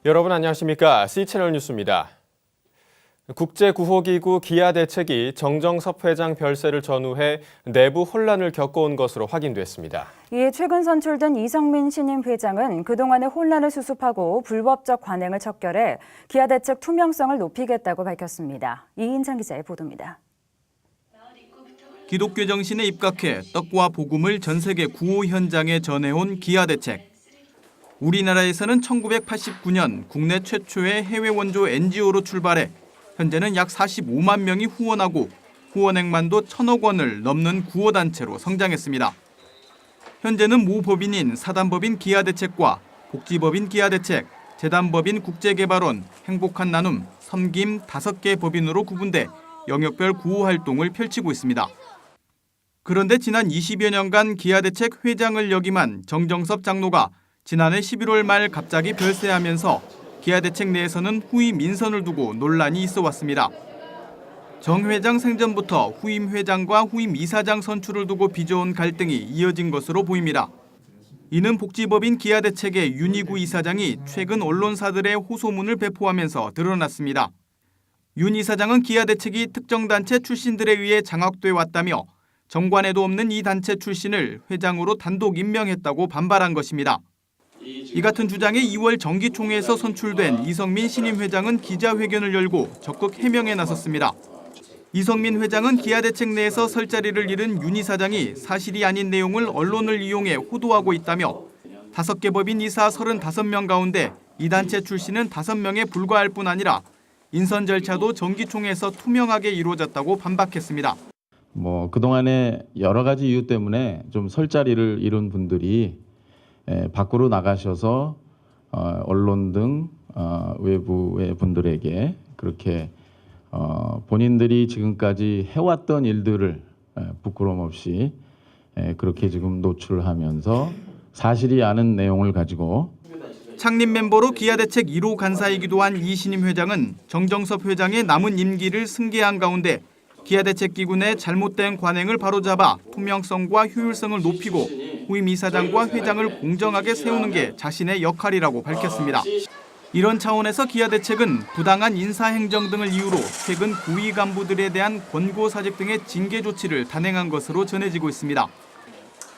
여러분 안녕하십니까? C채널 뉴스입니다. 국제구호기구 기아대책이 정정섭 회장 별세를 전후해 내부 혼란을 겪어온 것으로 확인됐습니다. 이에 최근 선출된 이성민 신임 회장은 그동안의 혼란을 수습하고 불법적 관행을 척결해 기아대책 투명성을 높이겠다고 밝혔습니다. 이인찬 기자의 보도입니다. 기독교 정신에 입각해 떡과 복음을 전 세계 구호 현장에 전해온 기아대책. 우리나라에서는 1989년 국내 최초의 해외 원조 NGO로 출발해 현재는 약 45만 명이 후원하고 후원액만도 1,000억 원을 넘는 구호단체로 성장했습니다. 현재는 모 법인인 사단법인 기아대책과 복지법인 기아대책, 재단법인 국제개발원, 행복한 나눔, 섬김 5개 법인으로 구분돼 영역별 구호 활동을 펼치고 있습니다. 그런데 지난 20여 년간 기아대책 회장을 역임한 정정섭 장로가 지난해 11월 말 갑자기 별세하면서 기아대책 내에서는 후임 인선을 두고 논란이 있어 왔습니다. 정 회장 생전부터 후임 회장과 후임 이사장 선출을 두고 빚어온 갈등이 이어진 것으로 보입니다. 이는 복지법인 기아대책의 윤희구 이사장이 최근 언론사들의 호소문을 배포하면서 드러났습니다. 윤 이사장은 기아대책이 특정 단체 출신들에 의해 장악돼 왔다며 정관에도 없는 이 단체 출신을 회장으로 단독 임명했다고 반발한 것입니다. 이 같은 주장에 2월 정기총회에서 선출된 이성민 신임 회장은 기자회견을 열고 적극 해명에 나섰습니다. 이성민 회장은 기아대책 내에서 설 자리를 잃은 윤 이사장이 사실이 아닌 내용을 언론을 이용해 호도하고 있다며 5개 법인 이사 35명 가운데 이 단체 출신은 5명에 불과할 뿐 아니라 인선 절차도 정기총회에서 투명하게 이루어졌다고 반박했습니다. 그동안에 여러 가지 이유 때문에 좀 설 자리를 잃은 분들이 밖으로 나가셔서 언론 등 외부의 분들에게 그렇게 본인들이 지금까지 해왔던 일들을 부끄럼 없이 그렇게 지금 노출하면서 사실이 아닌 내용을 가지고 창립 멤버로 기아대책 1호 간사이기도 한 이 신임 회장은 정정섭 회장의 남은 임기를 승계한 가운데 기아대책 기구 내 잘못된 관행을 바로잡아 투명성과 효율성을 높이고 후임 이사장과 회장을 공정하게 세우는 게 자신의 역할이라고 밝혔습니다. 이런 차원에서 기아대책은 부당한 인사행정 등을 이유로 최근 고위 간부들에 대한 권고사직 등의 징계 조치를 단행한 것으로 전해지고 있습니다.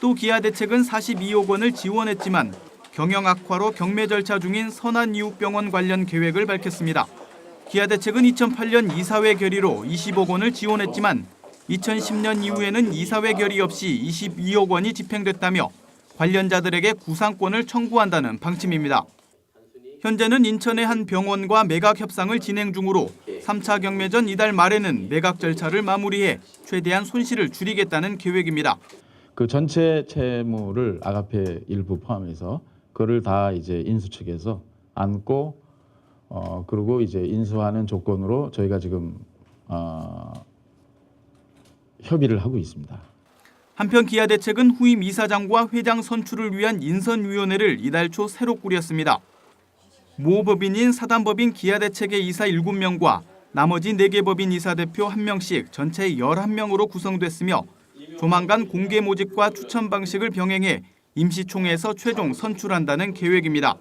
또 기아대책은 42억 원을 지원했지만 경영 악화로 경매 절차 중인 선한이웃병원 관련 계획을 밝혔습니다. 기아대책은 2008년 이사회 결의로 20억 원을 지원했지만 2010년 이후에는 이사회 결의 없이 22억 원이 집행됐다며 관련자들에게 구상권을 청구한다는 방침입니다. 현재는 인천의 한 병원과 매각 협상을 진행 중으로 3차 경매전 이달 말에는 매각 절차를 마무리해 최대한 손실을 줄이겠다는 계획입니다. 그 전체 채무를 아가페 일부 포함해서 그를 다 이제 인수 측에서 안고 그리고 이제 인수하는 조건으로 저희가 지금 협의를 하고 있습니다. 한편 기아대책은 후임 이사장과 회장 선출을 위한 인선위원회를 이달 초 새로 꾸렸습니다. 모 법인인 사단법인 기아대책의 이사 7명과 나머지 4개 법인 이사 대표 1명씩 전체 11명으로 구성됐으며 조만간 공개 모집과 추천 방식을 병행해 임시총회에서 최종 선출한다는 계획입니다.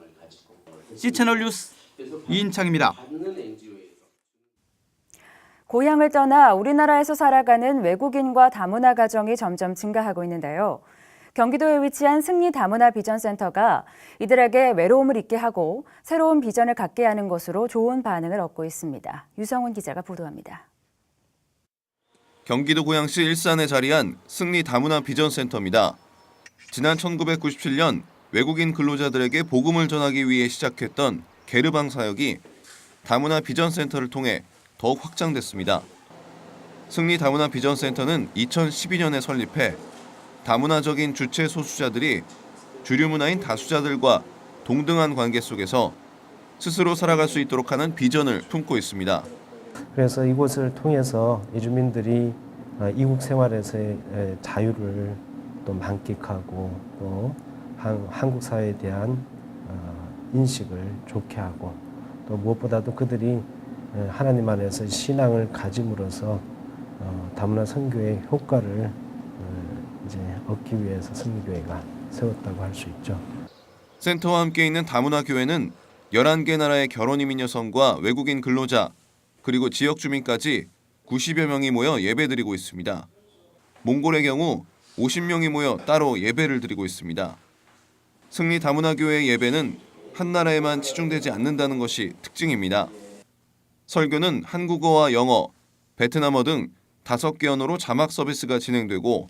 C채널 뉴스 이인창입니다. 고향을 떠나 우리나라에서 살아가는 외국인과 다문화 가정이 점점 증가하고 있는데요. 경기도에 위치한 승리 다문화 비전센터가 이들에게 외로움을 잊게 하고 새로운 비전을 갖게 하는 것으로 좋은 반응을 얻고 있습니다. 유성훈 기자가 보도합니다. 경기도 고양시 일산에 자리한 승리 다문화 비전센터입니다. 지난 1997년 외국인 근로자들에게 복음을 전하기 위해 시작했던 게르방 사역이 다문화 비전센터를 통해 더욱 확장됐습니다. 승리 다문화 비전센터는 2012년에 설립해 다문화적인 주체 소수자들이 주류 문화인 다수자들과 동등한 관계 속에서 스스로 살아갈 수 있도록 하는 비전을 품고 있습니다. 그래서 이곳을 통해서 이주민들이 이국 생활에서의 자유를 또 만끽하고 또 한국 사회에 대한 인식을 좋게 하고 또 무엇보다도 그들이 하나님 안에서 신앙을 가짐으로써 다문화 선교의 효과를 이제 얻기 위해서 승리교회가 세웠다고 할 수 있죠. 센터와 함께 있는 다문화 교회는 11개 나라의 결혼이민 여성과 외국인 근로자, 그리고 지역 주민까지 90여 명이 모여 예배드리고 있습니다. 몽골의 경우 50명이 모여 따로 예배를 드리고 있습니다. 승리 다문화 교회의 예배는 한 나라에만 치중되지 않는다는 것이 특징입니다. 설교는 한국어와 영어, 베트남어 등 5개 언어로 자막 서비스가 진행되고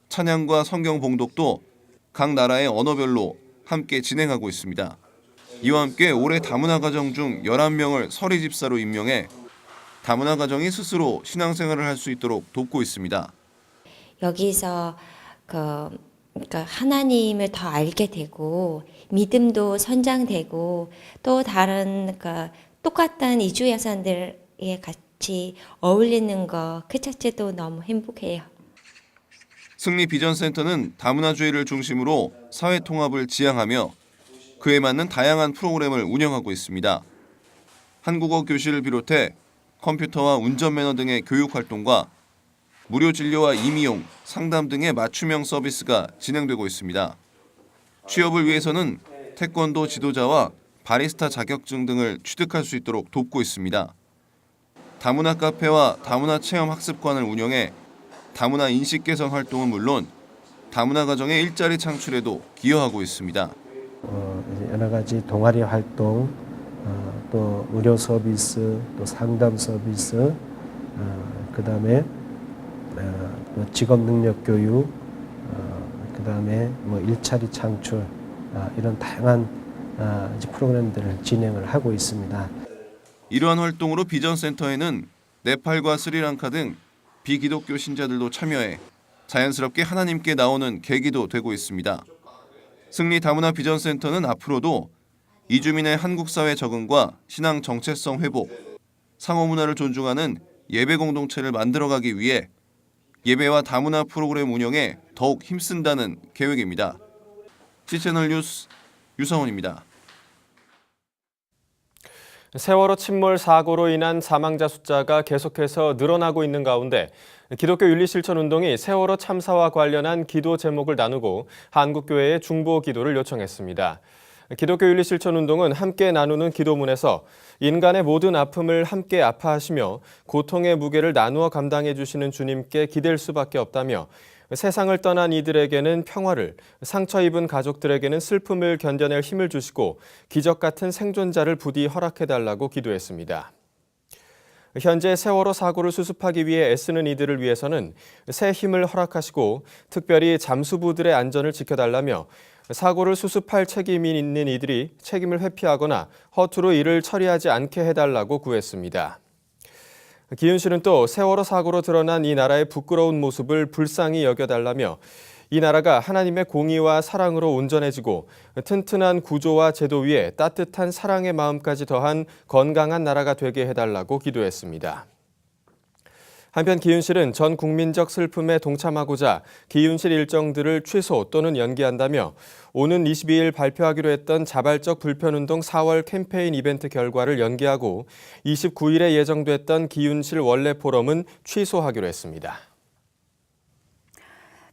찬양과 성경 봉독도 각 나라의 언어별로 함께 진행하고 있습니다. 이와 함께 올해 다문화 가정 중 11명을 서리 집사로 임명해 다문화 가정이 스스로 신앙생활을 할 수 있도록 돕고 있습니다. 여기서 그러니까 하나님을 더 알게 되고 믿음도 선장되고 또 다른 똑같은 이주 여성들에 같이 어울리는 거 그 자체도 너무 행복해요. 승리 비전센터는 다문화주의를 중심으로 사회 통합을 지향하며 그에 맞는 다양한 프로그램을 운영하고 있습니다. 한국어 교실을 비롯해 컴퓨터와 운전 매너 등의 교육 활동과 무료 진료와 임의용, 상담 등의 맞춤형 서비스가 진행되고 있습니다. 취업을 위해서는 태권도 지도자와 바리스타 자격증 등을 취득할 수 있도록 돕고 있습니다. 다문화 카페와 다문화 체험 학습관을 운영해 다문화 인식 개선 활동은 물론 다문화 가정의 일자리 창출에도 기여하고 있습니다. 여러 가지 동아리 활동, 또 의료 서비스, 또 상담 서비스, 그다음에 직업 능력 교육, 그다음에 일자리 창출 이런 다양한 프로그램들을 진행을 하고 있습니다. 이러한 활동으로 비전센터에는 네팔과 스리랑카 등 비기독교 신자들도 참여해 자연스럽게 하나님께 나오는 계기도 되고 있습니다. 승리 다문화 비전센터는 앞으로도 이주민의 한국 사회 적응과 신앙 정체성 회복, 상호 문화를 존중하는 예배 공동체를 만들어가기 위해 예배와 다문화 프로그램 운영에 더욱 힘쓴다는 계획입니다. C채널 뉴스 유성훈입니다. 세월호 침몰 사고로 인한 사망자 숫자가 계속해서 늘어나고 있는 가운데 기독교 윤리실천운동이 세월호 참사와 관련한 기도 제목을 나누고 한국교회에 중보 기도를 요청했습니다. 기독교 윤리실천운동은 함께 나누는 기도문에서 인간의 모든 아픔을 함께 아파하시며 고통의 무게를 나누어 감당해 주시는 주님께 기댈 수밖에 없다며 세상을 떠난 이들에게는 평화를, 상처 입은 가족들에게는 슬픔을 견뎌낼 힘을 주시고 기적 같은 생존자를 부디 허락해달라고 기도했습니다. 현재 세월호 사고를 수습하기 위해 애쓰는 이들을 위해서는 새 힘을 허락하시고 특별히 잠수부들의 안전을 지켜달라며 사고를 수습할 책임이 있는 이들이 책임을 회피하거나 허투루 이를 처리하지 않게 해달라고 구했습니다. 기윤실은 또 세월호 사고로 드러난 이 나라의 부끄러운 모습을 불쌍히 여겨달라며 이 나라가 하나님의 공의와 사랑으로 온전해지고 튼튼한 구조와 제도 위에 따뜻한 사랑의 마음까지 더한 건강한 나라가 되게 해달라고 기도했습니다. 한편 기윤실은 전 국민적 슬픔에 동참하고자 기윤실 일정들을 취소 또는 연기한다며 오는 22일 발표하기로 했던 자발적 불편운동 4월 캠페인 이벤트 결과를 연기하고 29일에 예정됐던 기윤실 원래 포럼은 취소하기로 했습니다.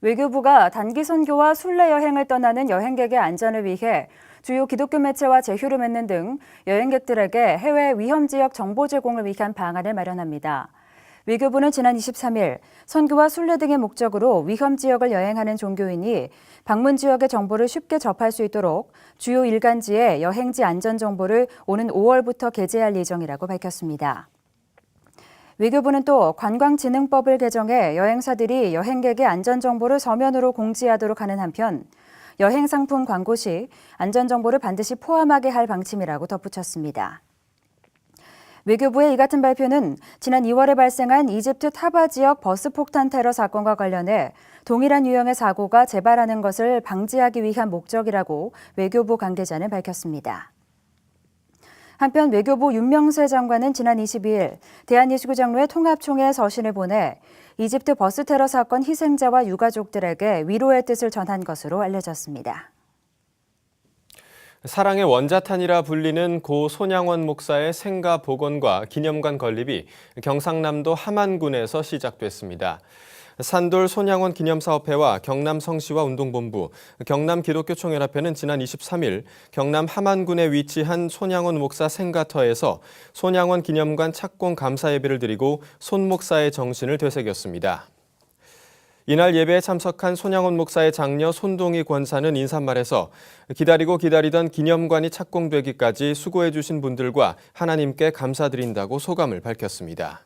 외교부가 단기 선교와 순례 여행을 떠나는 여행객의 안전을 위해 주요 기독교 매체와 제휴를 맺는 등 여행객들에게 해외 위험 지역 정보 제공을 위한 방안을 마련합니다. 외교부는 지난 23일 선교와 순례 등의 목적으로 위험 지역을 여행하는 종교인이 방문 지역의 정보를 쉽게 접할 수 있도록 주요 일간지에 여행지 안전 정보를 오는 5월부터 게재할 예정이라고 밝혔습니다. 외교부는 또 관광진흥법을 개정해 여행사들이 여행객의 안전 정보를 서면으로 공지하도록 하는 한편 여행 상품 광고 시 안전 정보를 반드시 포함하게 할 방침이라고 덧붙였습니다. 외교부의 이 같은 발표는 지난 2월에 발생한 이집트 타바 지역 버스 폭탄 테러 사건과 관련해 동일한 유형의 사고가 재발하는 것을 방지하기 위한 목적이라고 외교부 관계자는 밝혔습니다. 한편 외교부 윤명세 장관은 지난 22일 대한예수교 장로회 통합총회에 서신을 보내 이집트 버스 테러 사건 희생자와 유가족들에게 위로의 뜻을 전한 것으로 알려졌습니다. 사랑의 원자탄이라 불리는 고 손양원 목사의 생가 복원과 기념관 건립이 경상남도 함안군에서 시작됐습니다. 산돌 손양원 기념사업회와 경남 성시와 운동본부, 경남 기독교총연합회는 지난 23일 경남 함안군에 위치한 손양원 목사 생가터에서 손양원 기념관 착공 감사 예배를 드리고 손 목사의 정신을 되새겼습니다. 이날 예배에 참석한 손양원 목사의 장녀 손동희 권사는 인사말에서 기다리고 기다리던 기념관이 착공되기까지 수고해 주신 분들과 하나님께 감사드린다고 소감을 밝혔습니다.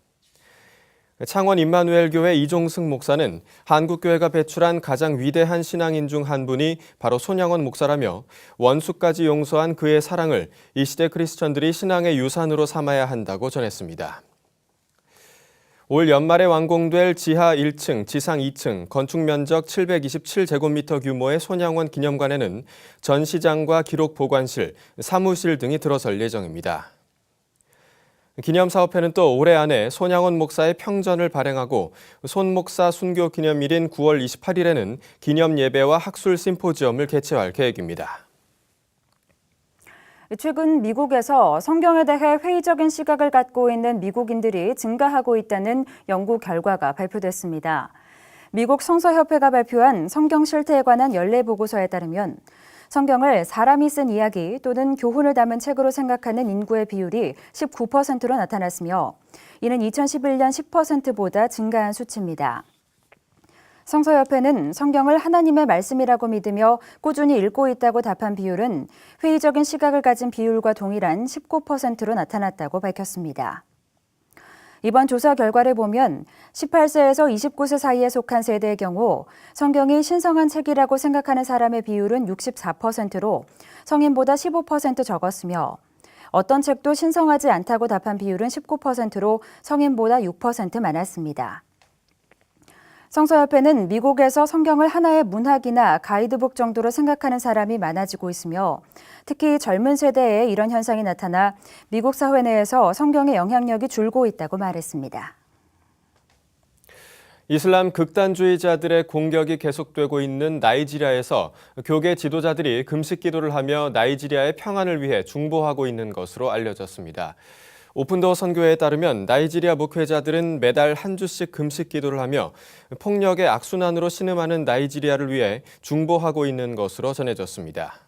창원 임마누엘교회 이종승 목사는 한국교회가 배출한 가장 위대한 신앙인 중 한 분이 바로 손양원 목사라며 원수까지 용서한 그의 사랑을 이 시대 크리스천들이 신앙의 유산으로 삼아야 한다고 전했습니다. 올 연말에 완공될 지하 1층, 지상 2층, 건축 면적 727제곱미터 규모의 손양원 기념관에는 전시장과 기록 보관실, 사무실 등이 들어설 예정입니다. 기념사업회는 또 올해 안에 손양원 목사의 평전을 발행하고 손 목사 순교 기념일인 9월 28일에는 기념 예배와 학술 심포지엄을 개최할 계획입니다. 최근 미국에서 성경에 대해 회의적인 시각을 갖고 있는 미국인들이 증가하고 있다는 연구 결과가 발표됐습니다. 미국 성서협회가 발표한 성경 실태에 관한 연례 보고서에 따르면 성경을 사람이 쓴 이야기 또는 교훈을 담은 책으로 생각하는 인구의 비율이 19%로 나타났으며 이는 2011년 10%보다 증가한 수치입니다. 성서협회는 성경을 하나님의 말씀이라고 믿으며 꾸준히 읽고 있다고 답한 비율은 회의적인 시각을 가진 비율과 동일한 19%로 나타났다고 밝혔습니다. 이번 조사 결과를 보면 18세에서 29세 사이에 속한 세대의 경우 성경이 신성한 책이라고 생각하는 사람의 비율은 64%로 성인보다 15% 적었으며 어떤 책도 신성하지 않다고 답한 비율은 19%로 성인보다 6% 많았습니다. 성서협회는 미국에서 성경을 하나의 문학이나 가이드북 정도로 생각하는 사람이 많아지고 있으며 특히 젊은 세대에 이런 현상이 나타나 미국 사회 내에서 성경의 영향력이 줄고 있다고 말했습니다. 이슬람 극단주의자들의 공격이 계속되고 있는 나이지리아에서 교계 지도자들이 금식 기도를 하며 나이지리아의 평안을 위해 중보하고 있는 것으로 알려졌습니다. 오픈도어 선교회에 따르면 나이지리아 목회자들은 매달 한 주씩 금식 기도를 하며 폭력의 악순환으로 신음하는 나이지리아를 위해 중보하고 있는 것으로 전해졌습니다.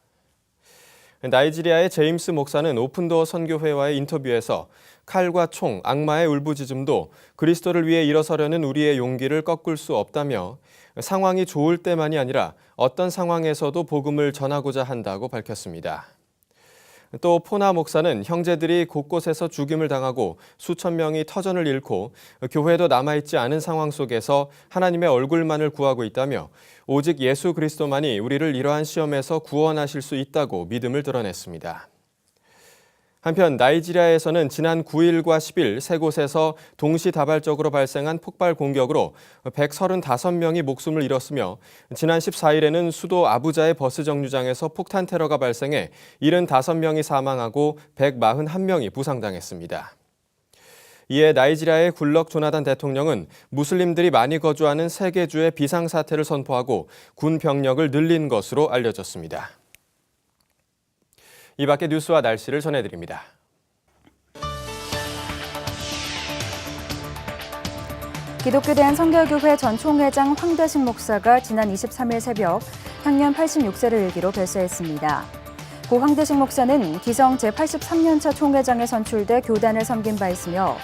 나이지리아의 제임스 목사는 오픈도어 선교회와의 인터뷰에서 칼과 총, 악마의 울부짖음도 그리스도를 위해 일어서려는 우리의 용기를 꺾을 수 없다며 상황이 좋을 때만이 아니라 어떤 상황에서도 복음을 전하고자 한다고 밝혔습니다. 또 포나 목사는 형제들이 곳곳에서 죽임을 당하고 수천 명이 터전을 잃고 교회도 남아있지 않은 상황 속에서 하나님의 얼굴만을 구하고 있다며 오직 예수 그리스도만이 우리를 이러한 시험에서 구원하실 수 있다고 믿음을 드러냈습니다. 한편 나이지리아에서는 지난 9일과 10일 세 곳에서 동시다발적으로 발생한 폭발 공격으로 135명이 목숨을 잃었으며 지난 14일에는 수도 아부자의 버스 정류장에서 폭탄 테러가 발생해 75명이 사망하고 141명이 부상당했습니다. 이에 나이지리아의 굴럭 조나단 대통령은 무슬림들이 많이 거주하는 세 개 주의 비상사태를 선포하고 군 병력을 늘린 것으로 알려졌습니다. 이 밖의 뉴스와 날씨를 전해드립니다. 기독교대한 선결교회 전 총회장 황대식 목사가 지난 23일 새벽 향년 86세를 일기로 별세했습니다. 고 황대식 목사는 기성 제83년차 총회장에 선출돼 교단을 섬긴 바 있으며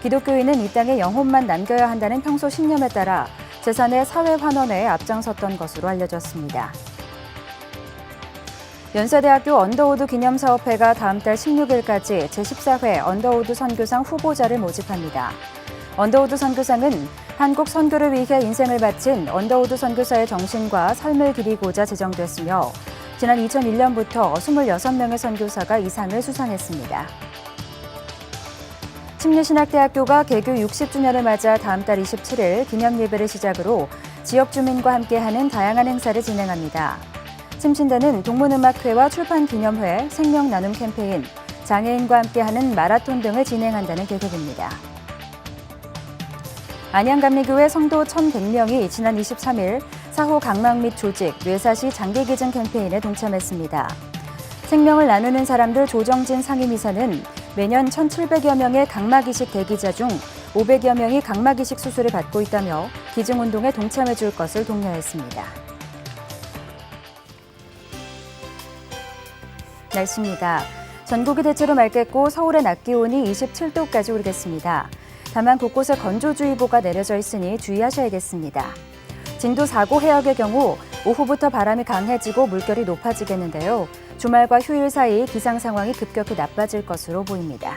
기독교인은 이 땅에 영혼만 남겨야 한다는 평소 신념에 따라 재산의 사회 환원에 앞장섰던 것으로 알려졌습니다. 연세대학교 언더우드 기념사업회가 다음 달 16일까지 제14회 언더우드 선교상 후보자를 모집합니다. 언더우드 선교상은 한국 선교를 위해 인생을 바친 언더우드 선교사의 정신과 삶을 기리고자 제정됐으며 지난 2001년부터 26명의 선교사가 이 상을 수상했습니다. 침례신학대학교가 개교 60주년을 맞아 다음 달 27일 기념예배를 시작으로 지역 주민과 함께하는 다양한 행사를 진행합니다. 침신대는 동문음악회와 출판기념회, 생명나눔 캠페인, 장애인과 함께하는 마라톤 등을 진행한다는 계획입니다. 안양감리교회 성도 1,100명이 지난 23일 사후 각막 및 조직, 뇌사시 장기기증 캠페인에 동참했습니다. 생명을 나누는 사람들 조정진 상임이사는 매년 1,700여 명의 각막 이식 대기자 중 500여 명이 각막 이식 수술을 받고 있다며 기증운동에 동참해 줄 것을 독려했습니다. 날씨입니다. 전국이 대체로 맑겠고 서울의 낮 기온이 27도까지 오르겠습니다. 다만 곳곳에 건조주의보가 내려져 있으니 주의하셔야겠습니다. 진도 4고 해역의 경우 오후부터 바람이 강해지고 물결이 높아지겠는데요. 주말과 휴일 사이 기상 상황이 급격히 나빠질 것으로 보입니다.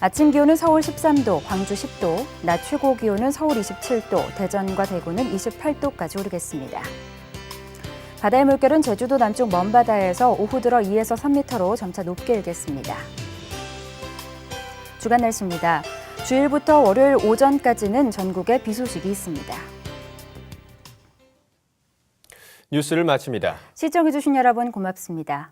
아침 기온은 서울 13도, 광주 10도, 낮 최고 기온은 서울 27도, 대전과 대구는 28도까지 오르겠습니다. 바다의 물결은 제주도 남쪽 먼바다에서 오후 들어 2에서 3m로 점차 높게 일겠습니다. 주간 날씨입니다. 주일부터 월요일 오전까지는 전국에 비 소식이 있습니다. 뉴스를 마칩니다. 시청해주신 여러분 고맙습니다.